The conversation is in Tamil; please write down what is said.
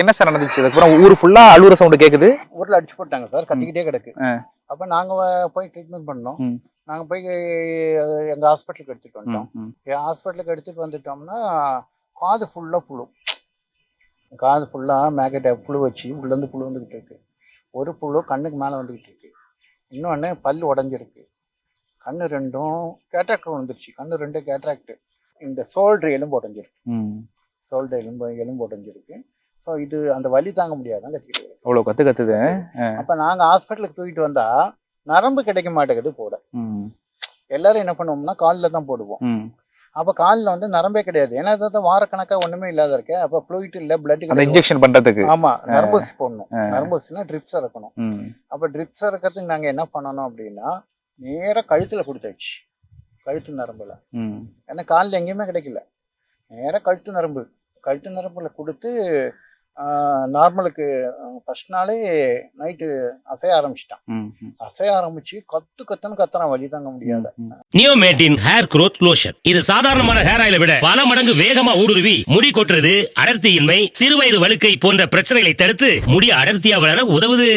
என்ன சார் நடந்துச்சு? அதுக்கப்புறம் ஊர் ஃபுல்லா அழுவுற சவுண்ட் கேக்குது. ஊர்ல அடிச்சு போட்டாங்க சார், கத்திக்கிட்டே கிடக்கு. அப்ப நாங்க போய் ட்ரீட்மெண்ட் பண்ணோம். நாங்க போய் எங்க ஹாஸ்பிட்டலுக்கு எடுத்துட்டு வந்துட்டோம். ஹாஸ்பிட்டலுக்கு எடுத்துட்டு வந்துட்டோம்னா காது ஃபுல்லா புழு, காது ஃபுல்லா மேக்கெட்டை புழு வச்சு உள்ள இருந்து புழு வந்துகிட்டு இருக்கு. ஒரு புழு கண்ணுக்கு மேல வந்துகிட்டு இருக்கு, இன்னொன்னு பல்லு உடஞ்சிருக்கு, கண்ணு ரெண்டும் கேட்ராக்ட் வந்துருச்சு, கண்ணு ரெண்டும் கேட்ராக்ட். இந்த ஷோல்டர் எலும்பு உடஞ்சிருக்கு, ஷோல்டர் எலும்பு உடஞ்சிருக்கு. ஸோ இது அந்த வலி தாங்க முடியாதான் கத்திக்கிட்டு அவ்வளோ கத்துது. அப்ப நாங்க ஹாஸ்பிட்டலுக்கு தூக்கிட்டு வந்தா நரம்பு கிடைக்க மாட்டேங்குது போட. எல்லாரும் என்ன பண்ணுவோம்னா காலில் தான் போடுவோம். அப்ப காலில் வந்து நரம்பே கிடையாது, ஏன்னா வாரக்கணக்கா ஒண்ணுமே இல்லாத இருக்க. அப்ப ஃப்ளூயிட் இல்ல, பிளட் இன்ஜெக்ஷன் பண்றதுக்கு. ஆமா, நரம்பூசி போடணும். நரம்பூசினா ட்ரிப்ஸ் இறக்கணும். அப்ப ட்ரிப்ஸ் இறக்கிறதுக்கு நாங்க என்ன பண்ணணும் அப்படின்னா நேரா கழுத்துல கொடுத்தாச்சு, கழுத்து நரம்புல. ஏன்னா காலில் எங்கேயுமே கிடைக்கல, நேரா கழுத்து நரம்புல கொடுத்து நார்மலுக்கு ஃபர்ஸ்ட் நாளே நைட்டு அசைய ஆரம்பிச்சிட்டான். அசைய ஆரம்பிச்சு கத்துன்னு கத்துறான், வலி தாங்க முடியாத. நியோமேட்டின் ஹேர் குரோத் லோஷன் இது சாதாரணமான ஹேர் ஆயிலை விட பல மடங்கு வேகமா ஊடுருவி முடி கொட்டுறது, அடர்த்தியின்மை, சிறுவயது வழுக்கை போன்ற பிரச்சனைகளை தடுத்து முடி அடர்த்தியா வளர உதவுது.